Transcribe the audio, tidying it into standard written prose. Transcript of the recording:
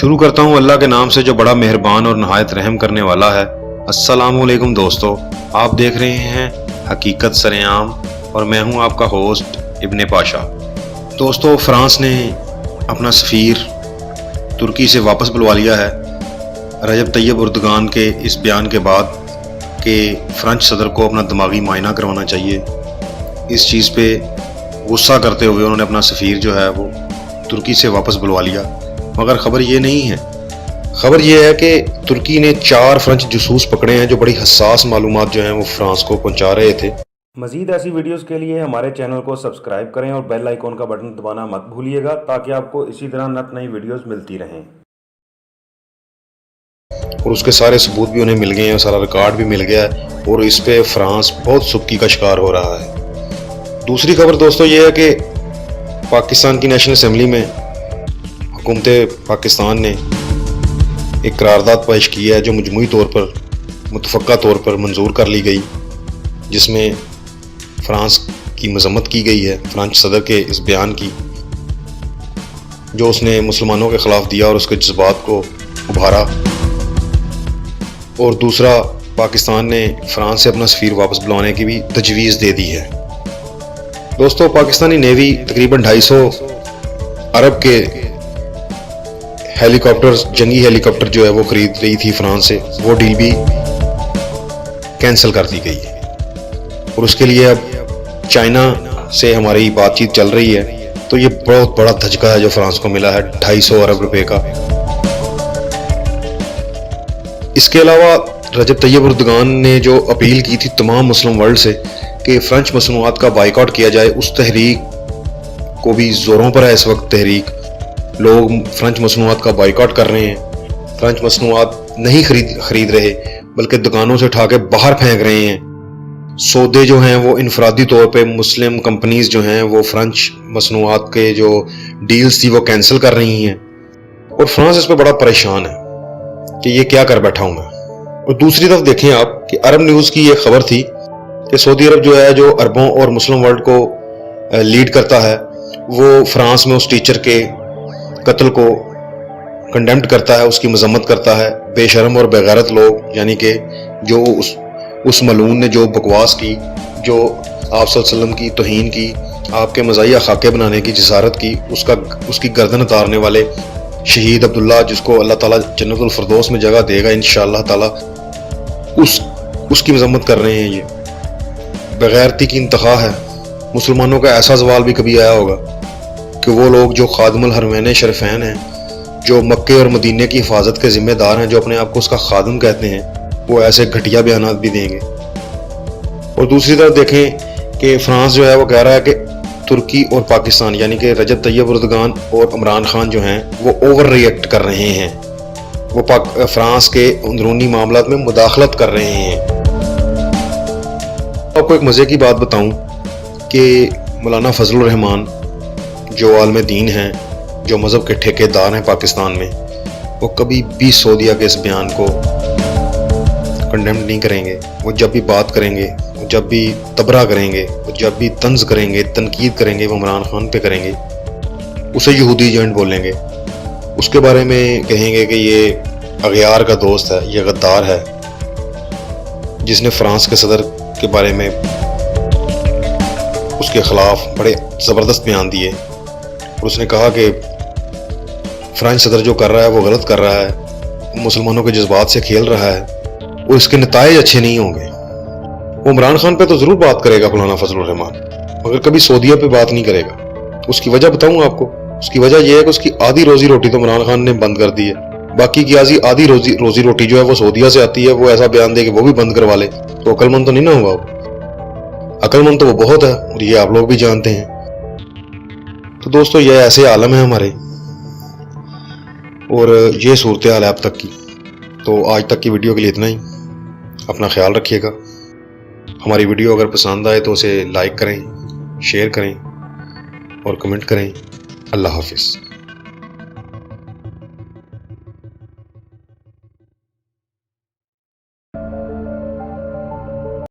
شروع کرتا ہوں اللہ کے نام سے جو بڑا مہربان اور نہایت رحم کرنے والا ہے۔ السلام علیکم دوستو، آپ دیکھ رہے ہیں حقیقت سرعام اور میں ہوں آپ کا ہوسٹ ابن پاشا۔ دوستو، فرانس نے اپنا سفیر ترکی سے واپس بلوا لیا ہے رجب طیب اردگان کے اس بیان کے بعد کہ فرانس صدر کو اپنا دماغی معائنہ کروانا چاہیے۔ اس چیز پہ غصہ کرتے ہوئے انہوں نے اپنا سفیر جو ہے وہ ترکی سے واپس بلوا لیا، مگر خبر یہ نہیں ہے۔ خبر یہ ہے کہ ترکی نے 4 فرانس جاسوس پکڑے ہیں جو بڑی حساس معلومات جو ہیں وہ فرانس کو پہنچا رہے تھے۔ مزید ایسی ویڈیوز کے لیے ہمارے چینل کو سبسکرائب کریں اور بیل آئیکن کا بٹن دبانا مت بھولیے گا تاکہ آپ کو اسی طرح نئی ویڈیوز ملتی رہیں۔ اور اس کے سارے ثبوت بھی انہیں مل گئے ہیں، سارا ریکارڈ بھی مل گیا ہے اور اس پہ فرانس بہت سکی کا شکار ہو رہا ہے۔ دوسری خبر دوستو یہ ہے کہ پاکستان کی نیشنل اسمبلی میں حکومت پاکستان نے ایک قرارداد پیش کی ہے جو مجموعی طور پر متفقہ طور پر منظور کر لی گئی، جس میں فرانس کی مذمت کی گئی ہے، فرانس صدر کے اس بیان کی جو اس نے مسلمانوں کے خلاف دیا اور اس کے جذبات کو ابھارا۔ اور دوسرا، پاکستان نے فرانس سے اپنا سفیر واپس بلوانے کی بھی تجویز دے دی ہے۔ دوستو، پاکستانی نیوی تقریباً 250 ارب کے ہیلی کاپٹر، جنگی ہیلی کاپٹر جو ہے وہ خرید رہی تھی فرانس سے، وہ ڈیل بھی کینسل کر دی گئی ہے اور اس کے لیے اب چائنا سے ہماری بات چیت چل رہی ہے۔ تو یہ بہت بڑا دھچکا ہے جو فرانس کو ملا ہے، 250 ارب روپے کا۔ اس کے علاوہ رجب طیب اردگان نے جو اپیل کی تھی تمام مسلم ورلڈ سے کہ فرانس مصنوعات کا بائیکاٹ کیا جائے، اس تحریک کو بھی زوروں پر ہے اس وقت۔ تحریک لوگ فرانس مصنوعات کا بائیکاٹ کر رہے ہیں، فرانس مصنوعات نہیں خرید رہے بلکہ دکانوں سے اٹھا کے باہر پھینک رہے ہیں۔ سودے جو ہیں وہ انفرادی طور پہ مسلم کمپنیز جو ہیں وہ فرانس مصنوعات کے جو ڈیلز تھی وہ کینسل کر رہی ہیں اور فرانس اس پہ بڑا پریشان ہے کہ یہ کیا کر بیٹھا ہوں میں۔ اور دوسری طرف دیکھیں آپ کہ عرب نیوز کی یہ خبر تھی کہ سعودی عرب جو ہے جو عربوں اور مسلم ورلڈ کو لیڈ کرتا ہے، وہ فرانس میں اس ٹیچر کے قتل کو کنڈیمڈ کرتا ہے، اس کی مذمت کرتا ہے۔ بے شرم اور بے غیرت لوگ، یعنی کہ جو اس ملعون نے جو بکواس کی، جو آپ صلی اللہ علیہ وسلم کی توہین کی، آپ کے مزاحیہ خاکے بنانے کی جسارت کی، اس کی گردن اتارنے والے شہید عبداللہ، جس کو اللہ تعالیٰ جنت الفردوس میں جگہ دے گا انشاءاللہ تعالیٰ، اس کی مذمت کر رہے ہیں۔ یہ بغیرتی کی انتہا ہے۔ مسلمانوں کا ایسا زوال بھی کبھی آیا ہوگا کہ وہ لوگ جو خادم الحرمین شریفین ہیں، جو مکے اور مدینے کی حفاظت کے ذمہ دار ہیں، جو اپنے آپ کو اس کا خادم کہتے ہیں، وہ ایسے گھٹیا بیانات بھی دیں گے۔ اور دوسری طرف دیکھیں کہ فرانس جو ہے وہ کہہ رہا ہے کہ ترکی اور پاکستان، یعنی کہ رجب طیب اردگان اور عمران خان جو ہیں وہ اوور ری ایکٹ کر رہے ہیں، وہ فرانس کے اندرونی معاملات میں مداخلت کر رہے ہیں۔ آپ کو ایک مزے کی بات بتاؤں کہ مولانا فضل الرحمان جو عالم دین ہیں، جو مذہب کے ٹھیکیدار ہیں پاکستان میں، وہ کبھی بھی سعودیہ کے اس بیان کو کنڈیمڈ نہیں کریں گے۔ وہ جب بھی بات کریں گے، جب بھی تبرہ کریں گے، جب بھی طنز کریں گے، تنقید کریں گے، وہ عمران خان پہ کریں گے، اسے یہودی ایجنٹ بولیں گے، اس کے بارے میں کہیں گے کہ یہ اغیار کا دوست ہے، یہ غدار ہے، جس نے فرانس کے صدر کے بارے میں اس کے خلاف بڑے زبردست بیان دیے اور اس نے کہا کہ فرانس صدر جو کر رہا ہے وہ غلط کر رہا ہے، مسلمانوں کے جذبات سے کھیل رہا ہے اور اس کے نتائج اچھے نہیں ہوں گے۔ وہ عمران خان پہ تو ضرور بات کرے گا مولانا فضل الرحمان، مگر کبھی سعودیہ پہ بات نہیں کرے گا۔ اس کی وجہ بتاؤں آپ کو، اس کی وجہ یہ ہے کہ اس کی آدھی روزی روٹی تو عمران خان نے بند کر دی ہے، باقی کی آدھی روزی روٹی جو ہے وہ سعودیہ سے آتی ہے۔ وہ ایسا بیان دے کہ وہ بھی بند کروا لے تو عقل مند تو نہیں نہ ہوا، وہ عقل مند تو وہ بہت ہے اور یہ آپ لوگ بھی جانتے ہیں۔ تو دوستو، یہ ایسے عالم ہے ہمارے اور یہ صورتحال ہے اب تک کی۔ تو آج تک کی ویڈیو کے لیے اتنا ہی، اپنا خیال رکھیے گا۔ ہماری ویڈیو اگر پسند آئے تو اسے لائک کریں، شیئر کریں اور کمنٹ کریں۔ اللہ حافظ۔